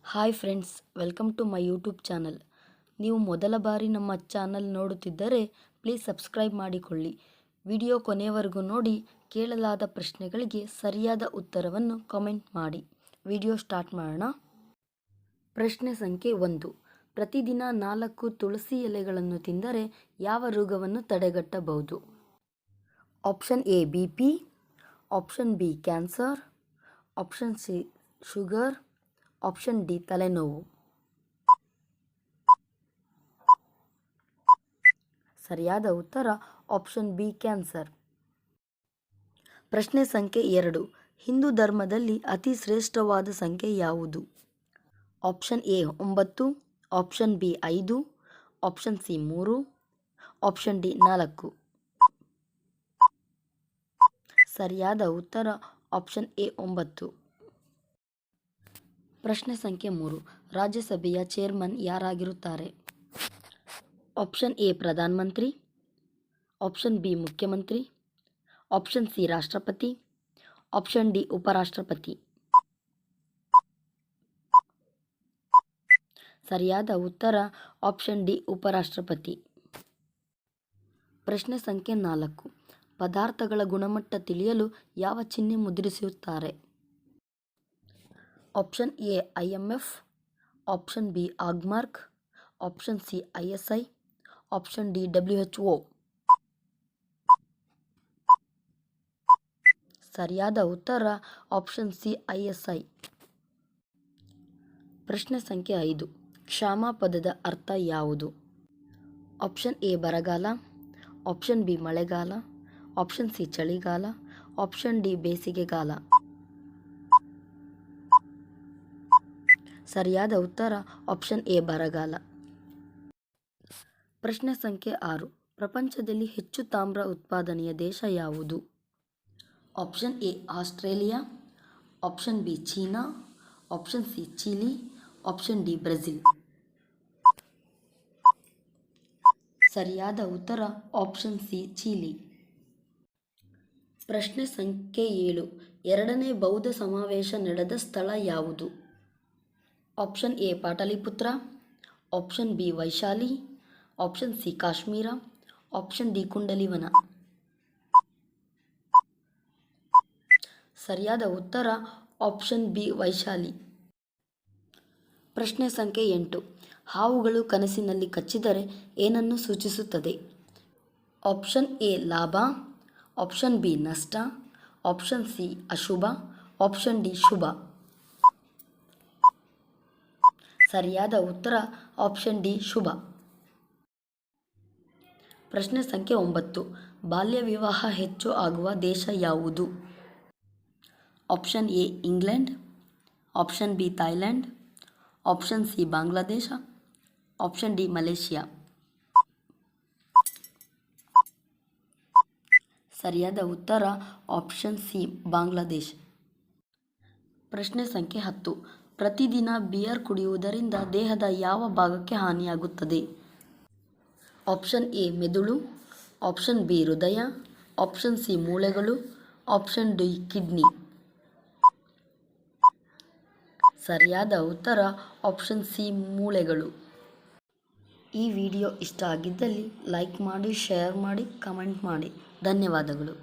Hi friends, welcome to my YouTube channel. ನೀವು ಮೊದಲ ಬಾರಿ ನಮ್ಮ ಚಾನಲ್ ನೋಡುತ್ತಿದ್ದರೆ ಪ್ಲೀಸ್ ಸಬ್ಸ್ಕ್ರೈಬ್ ಮಾಡಿಕೊಳ್ಳಿ. ವಿಡಿಯೋ ಕೊನೆಯವರೆಗೂ ನೋಡಿ. ಕೇಳಲಾದ ಪ್ರಶ್ನೆಗಳಿಗೆ ಸರಿಯಾದ ಉತ್ತರವನ್ನು ಕಾಮೆಂಟ್ ಮಾಡಿ. ವಿಡಿಯೋ ಸ್ಟಾರ್ಟ್ ಮಾಡೋಣ. ಪ್ರಶ್ನೆ ಸಂಖ್ಯೆ 1. ಪ್ರತಿದಿನ 4 ತುಳಸಿ ಎಲೆಗಳನ್ನು ತಿಂದರೆ ಯಾವ ರೋಗವನ್ನು ತಡೆಗಟ್ಟಬಹುದು? Option A BP, option B cancer, option C sugar, option D ತಲೆನೋವು. ಸರಿಯಾದ ಉತ್ತರ ಆಪ್ಷನ್ ಬಿ ಕ್ಯಾನ್ಸರ್. ಪ್ರಶ್ನೆ ಸಂಖ್ಯೆ 2. ಹಿಂದೂ ಧರ್ಮದಲ್ಲಿ ಅತಿ ಶ್ರೇಷ್ಠವಾದ ಸಂಖ್ಯೆ ಯಾವುದು? Option A 9, option B 5, option C 3, option D 4. ಸರಿಯಾದ ಉತ್ತರ ಆಪ್ಷನ್ ಎ 9. ಪ್ರಶ್ನೆ ಸಂಖ್ಯೆ 3. ರಾಜ್ಯಸಭೆಯ ಚೇರ್ಮನ್ ಯಾರಾಗಿರುತ್ತಾರೆ? ಆಪ್ಷನ್ ಎ ಪ್ರಧಾನಮಂತ್ರಿ, ಆಪ್ಷನ್ ಬಿ ಮುಖ್ಯಮಂತ್ರಿ, ಆಪ್ಷನ್ ಸಿ ರಾಷ್ಟ್ರಪತಿ, ಆಪ್ಷನ್ ಡಿ ಉಪರಾಷ್ಟ್ರಪತಿ. ಸರಿಯಾದ ಉತ್ತರ ಆಪ್ಷನ್ ಡಿ ಉಪರಾಷ್ಟ್ರಪತಿ. ಪ್ರಶ್ನೆ ಸಂಖ್ಯೆ 4. ಪದಾರ್ಥಗಳ ಗುಣಮಟ್ಟ ತಿಳಿಯಲು ಯಾವ ಚಿಹ್ನೆ ಮುದ್ರಿಸುತ್ತಾರೆ? Option A IMF, option B Agmark, option C ISI, option D WHO. ಸರಿಯಾದ ಉತ್ತರ ಆಪ್ಷನ್ ಸಿ ISI. ಪ್ರಶ್ನೆ ಸಂಖ್ಯೆ 5. ಕ್ಷಾಮ ಪದದ ಅರ್ಥ ಯಾವುದು? ಆಪ್ಷನ್ ಎ ಬರಗಾಲ, ಆಪ್ಷನ್ ಬಿ ಮಳೆಗಾಲ, ಆಪ್ಷನ್ ಸಿ ಚಳಿಗಾಲ, ಆಪ್ಷನ್ ಡಿ ಬೇಸಿಗೆಗಾಲ. ಸರಿಯಾದ ಉತ್ತರ ಆಪ್ಷನ್ ಎ ಬರಗಾಲ. ಪ್ರಶ್ನೆ ಸಂಖ್ಯೆ 6. ಪ್ರಪಂಚದಲ್ಲಿ ಹೆಚ್ಚು ತಾಮ್ರ ಉತ್ಪಾದನೆಯ ದೇಶ ಯಾವುದು? Option A Australia, option B ಚೀನಾ, option C Chile, option D Brazil. ಸರಿಯಾದ ಉತ್ತರ ಆಪ್ಷನ್ ಸಿ ಚಿಲಿ. ಪ್ರಶ್ನೆ ಸಂಖ್ಯೆ 7. ಎರಡನೇ ಬೌದ್ಧ ಸಮಾವೇಶ ನಡೆದ ಸ್ಥಳ ಯಾವುದು? Option A Pataliputra, option B Vaishali, option C Kashmir, option D Kundalvana. ಸರಿಯಾದ ಉತ್ತರ ಆಪ್ಷನ್ ಬಿ ವೈಶಾಲಿ. ಪ್ರಶ್ನೆ ಸಂಖ್ಯೆ 8. ಹಾವುಗಳು ಕನಸಿನಲ್ಲಿ ಕಚ್ಚಿದರೆ ಏನನ್ನು ಸೂಚಿಸುತ್ತದೆ? ಆಪ್ಷನ್ ಎ ಲಾಭ, ಆಪ್ಷನ್ ಬಿ ನಷ್ಟ, ಆಪ್ಷನ್ ಸಿ ಅಶುಭ, ಆಪ್ಷನ್ ಡಿ ಶುಭ. ಸರಿಯಾದ ಉತ್ತರ ಆಪ್ಷನ್ ಡಿ ಶುಭ. ಪ್ರಶ್ನೆ ಸಂಖ್ಯೆ 9. ಬಾಲ್ಯ ವಿವಾಹ ಹೆಚ್ಚು ಆಗುವ ದೇಶ ಯಾವುದು? Option A England, option B Thailand, option C Bangladesh, option D Malaysia. ಸರಿಯಾದ ಉತ್ತರ ಆಪ್ಷನ್ ಸಿ ಬಾಂಗ್ಲಾದೇಶ್. ಪ್ರಶ್ನೆ ಸಂಖ್ಯೆ 10. ಪ್ರತಿದಿನ ಬಿಯರ್ ಕುಡಿಯುವುದರಿಂದ ದೇಹದ ಯಾವ ಭಾಗಕ್ಕೆ ಹಾನಿಯಾಗುತ್ತದೆ? ಆಪ್ಷನ್ ಎ ಮೆದುಳು, ಆಪ್ಷನ್ ಬಿ ಹೃದಯ, ಆಪ್ಷನ್ ಸಿ ಮೂಳೆಗಳು, ಆಪ್ಷನ್ ಡಿ ಕಿಡ್ನಿ. ಸರಿಯಾದ ಉತ್ತರ ಆಪ್ಷನ್ ಸಿ ಮೂಳೆಗಳು. ಈ ವಿಡಿಯೋ ಇಷ್ಟ ಆಗಿದ್ದಲ್ಲಿ ಲೈಕ್ ಮಾಡಿ, ಶೇರ್ ಮಾಡಿ, ಕಮೆಂಟ್ ಮಾಡಿ. ಧನ್ಯವಾದಗಳು.